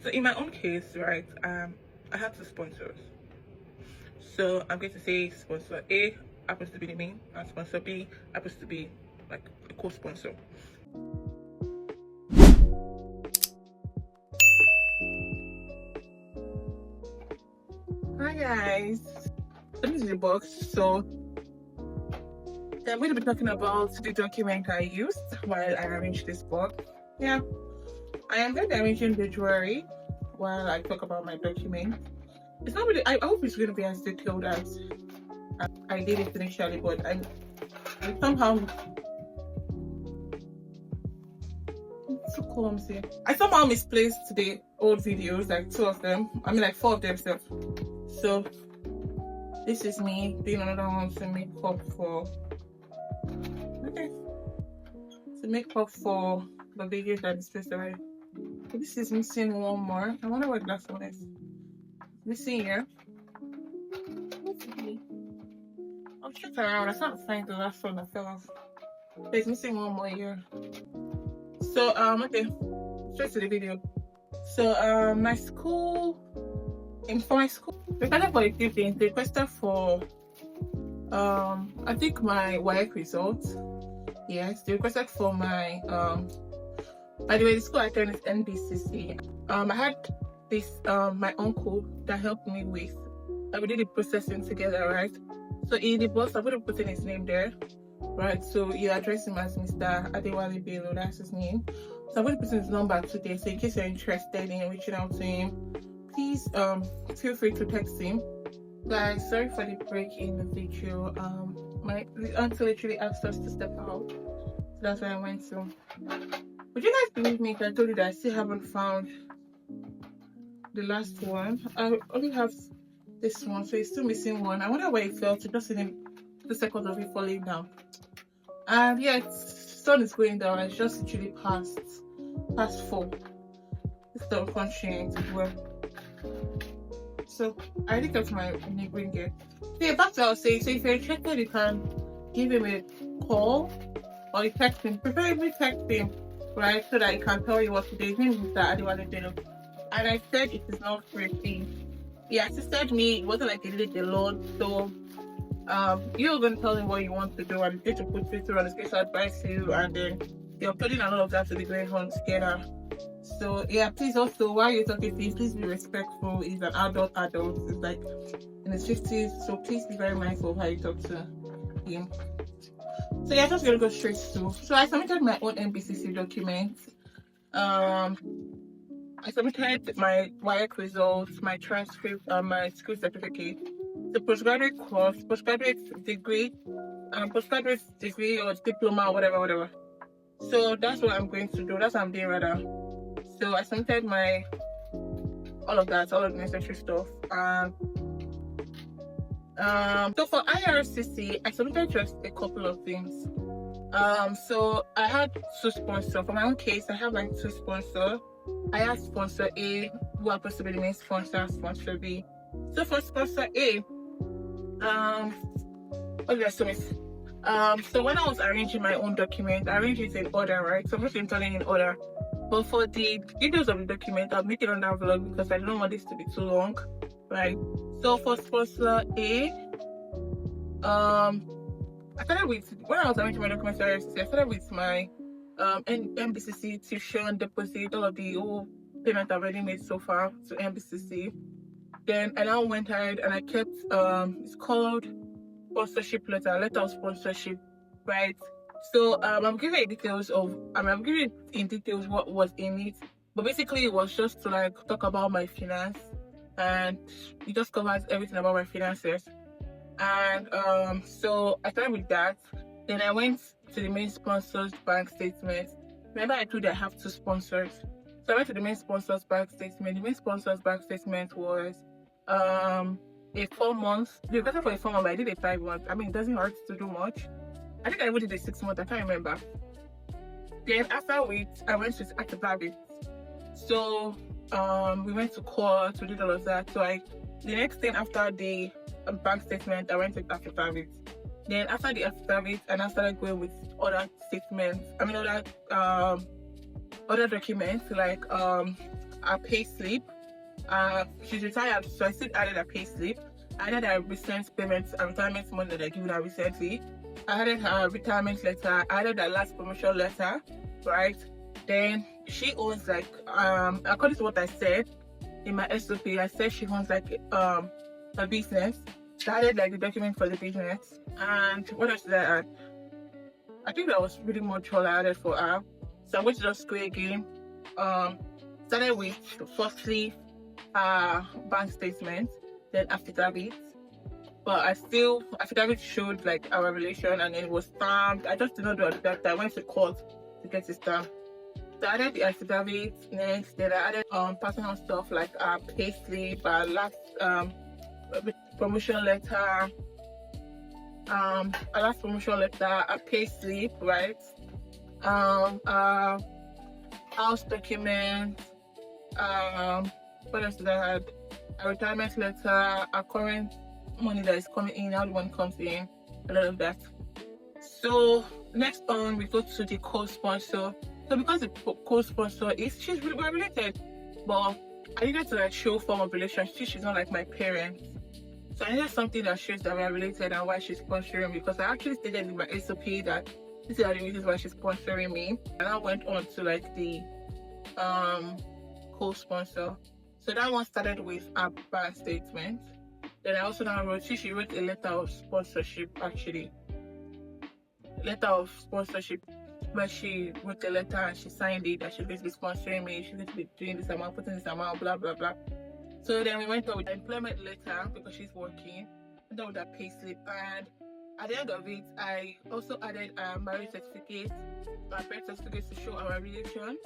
So in my own case, right, I have two sponsors. So I'm going to say sponsor A happens to be the main, and sponsor B happens to be like a co-sponsor. Hi guys, this is the box. So I'm going to be talking about the document I used while I arranged this box. Yeah, I am going to be arranging the jewelry while I talk about my document. It's not really, I hope it's going to be as detailed as I did it initially, but I somehow too clumsy. I somehow misplaced the old videos, like two of them. I mean, like four of them. So this is me doing another one to make up for. Okay, to make up for the videos that misplaced already. So this is missing one more. I wonder what that one is. Missing here. I'll check around. I can't find the last one that fell off. There's missing one more here. So okay, straight to the video. So my school, for my school, requested for a few things. They requested for I think my WAEC results. Yes, they requested for my by the way, the school I attend is NBCC. I had this my uncle that helped me with. We did the processing together, right? So in the box, I'm gonna put in his name there, right? So you address him as Mr. Adewale Bello, that's his name. So I'm gonna put in his number today. So in case you're interested in reaching out to him, please feel free to text him. Guys, sorry for the break in the video. My uncle literally asked us to step out, so that's why I went to. Would you guys believe me if I told you that I still haven't found the last one? I only have this one, so it's still missing one. I wonder where it fell to, just in the seconds of it falling down. And yeah, sun is going down. It's just literally past 4. It's the unfortunate well. So I already got my neighboring here. So yeah, back to what I was saying. So if you're interested, you can give him a call or you text him. Preferably text him, right? So that he can tell you what to do. His name is Mr. Adewale Bello. And I said it is not free thing. He assisted me. It wasn't like he did it alone. So you're going to tell him what you want to do, and he's going to put you through on the special advice you, and then you're putting a lot of that to be going on together. So yeah, please also, while you're talking to him, please be respectful. He's an adult. He's like in his 50s, so please be very mindful of how you talk to him. So yeah, I'm just gonna go straight to. So I submitted my own MBCC document. I submitted my WAEC results, my transcript, my school certificate, the postgraduate course, postgraduate degree or diploma, whatever. So that's what I'm going to do. That's what I'm doing rather. So I submitted all of the necessary stuff. So for IRCC, I submitted just a couple of things. So I had two sponsors. For my own case, I have like two sponsors. I had sponsor A, who happens to be the main sponsor, sponsor B. So for sponsor A, what did I submit? So when I was arranging my own document, I arranged it in order, right? So I'm just telling in order. But for the details of the document, I'll make it on that vlog because I don't want this to be too long, right? So for sponsor A, I started with, when I was arranging my documents, I started with my MBCC tuition deposit, all of the whole payment I've already made so far to MBCC. Then I now went ahead and I kept it's called sponsorship letter of sponsorship, right? So I'm giving details what was in it, but basically it was just to like talk about my finance, and it just covers everything about my finances. And so I started with that. Then I went to the main sponsor's bank statement. Remember I told you I have two sponsors. So I went to the main sponsor's bank statement. The main sponsor's bank statement was a 4 months. They got it for a 4 month, but I did a 5 month. I mean, it doesn't hurt to do much. I think I even did a 6 month. I can't remember. Then after which I went to Adewale. So we went to court. We did all of that. So the next thing after the bank statement, I went to Adewale. Then after the affidavit, and I started going with other statements. I mean other documents like a pay slip. She's retired, so I still added a pay slip. I added her recent payments, a retirement money that I given her recently. I added her retirement letter. I added her last promotion letter, right? Then she owns like according to what I said in my SOP, I said she owns like a business. So I added like the document for the business. And what else did I add? I think that was really much all I added for her. So I'm going to just go again. Started with firstly bank statement, then affidavit. But affidavit showed like our relation, and it was stamped. I just did not do affidavit. I went to court to get it stamped. So I added the affidavit next. Then I added personal stuff like our pay slip, our last promotion letter, a pay slip, right? House document. What else did I add? A retirement letter, a current money that is coming in, how the money comes in, a lot of that. So next on, we go to the co-sponsor. So because the co-sponsor she's really related, but I needed to like show form of relationship. She's not like my parents, so I needed something that shows that we're related and why she's sponsoring me. Because I actually stated in my SOP that these are the reasons why she's sponsoring me, and I went on to like the co-sponsor. So that one started with a bank statement. Then I also now wrote, she wrote a letter of sponsorship, actually. Letter of sponsorship, where she wrote a letter and she signed it that she's going to be sponsoring me, she's going to be doing this amount, putting this amount, blah, blah, blah. So then we went on with the employment letter because she's working, and then with that pay slip. And at the end of it, I also added a marriage certificate, a birth certificate to show our relation,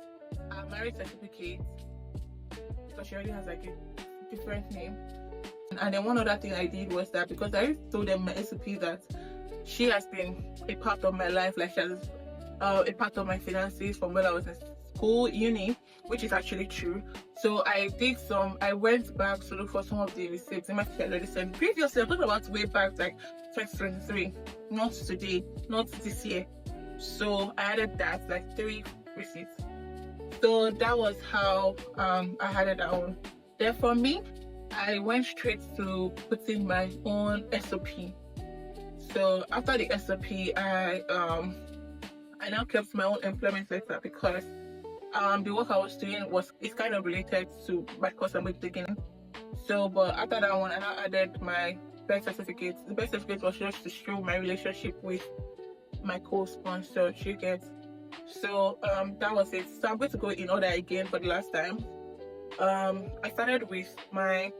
a marriage certificate, because she already has like a different name. And then one other thing I did was that because I told them my SOP that she has been a part of my life, like she has a part of my finances from when I was in school, uni, which is actually true. So I went back to look for some of the receipts in my already sent previously. I'm talking about way back like 2023, not today, not this year. So I added that, like 3 receipts. So that was how I had it down. Then for me, I went straight to putting my own SOP. So after the SOP, I now kept my own employment letter because the work I was doing is kind of related to my course I'm taking. So, but after that one, I now added my birth certificate. The birth certificate was just to show my relationship with my co-sponsor. You get. So that was it. So I'm going to go in order again for the last time. I started with my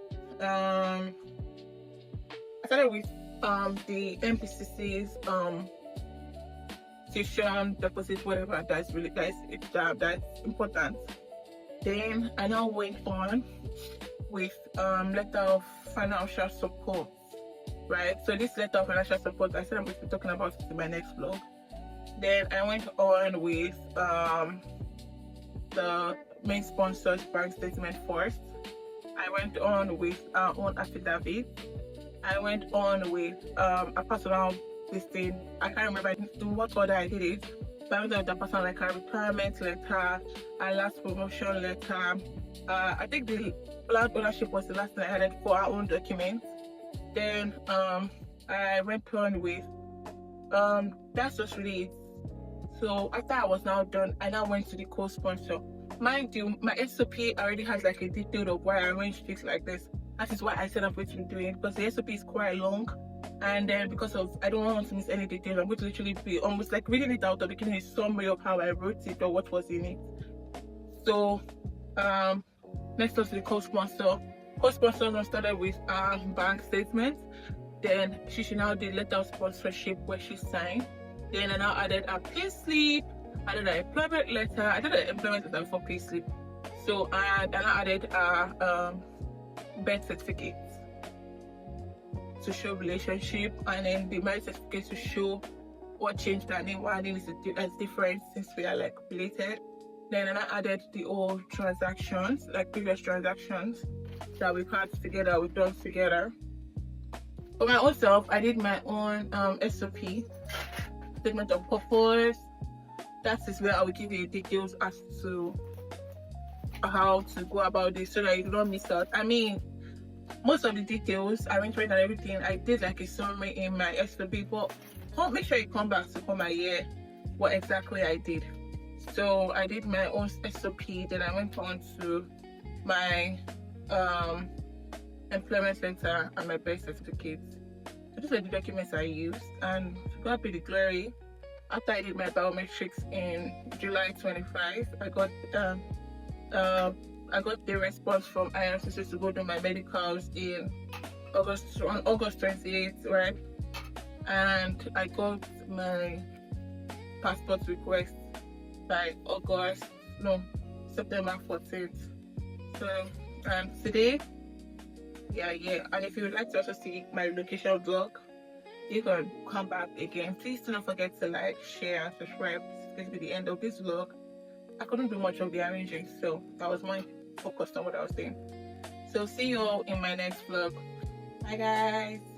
the MPCC's tuition deposit, whatever that's important. Then I now went on with letter of financial support, right? So this letter of financial support, I said I'm going to be talking about it in my next vlog. Then I went on with the main sponsor's bank statement first. I went on with our own affidavit. I went on with a personal listing. I can't remember in what order I did it, but I went on with a personal, like a retirement letter, a last promotion letter. I think the land ownership was the last thing I added for our own documents. Then I went on with that's just really it. So after I was now done, I now went to the co-sponsor. Mind you, my SOP already has like a detail of why I arranged things like this. That is why I said I'm going to be doing it, because the SOP is quite long, and then because of I don't want to miss any details, I'm going to literally be almost like reading it out or beginning a summary of how I wrote it or what was in it. So next up to the co-sponsor. Co-sponsor now started with bank statement. Then she now did letter of sponsorship where she signed. Then I now added a pay slip, added an employment letter. I did an employment letter for pay slip. So I now added a birth certificate to show relationship, and then the marriage certificate to show what changed her name, why her name is different since we are like related. Then I now added the old transactions, like previous transactions that we've had together, we've done together. For my own self, I did my own SOP, statement of purpose. That is where I will give you details as to how to go about this so that you don't miss out. I mean, most of the details, arrangement and everything, I did like a summary in my SOP, but make sure you come back to come and hear what exactly I did. So I did my own SOP, then I went on to my employment letter and my birth certificate. So these are the documents I used, and to God be the glory, after I did my biometrics in July 25, I got the response from IRCC to go do my medicals on August 28th, right? And I got my passport request by September 14th. So, and today, yeah. And if you would like to also see my relocation vlog, you can come back again. Please do not forget to like, share, and subscribe. This will be the end of this vlog. I couldn't do much of the arranging, so I was more focused on what I was doing. So see you all in my next vlog. Bye guys.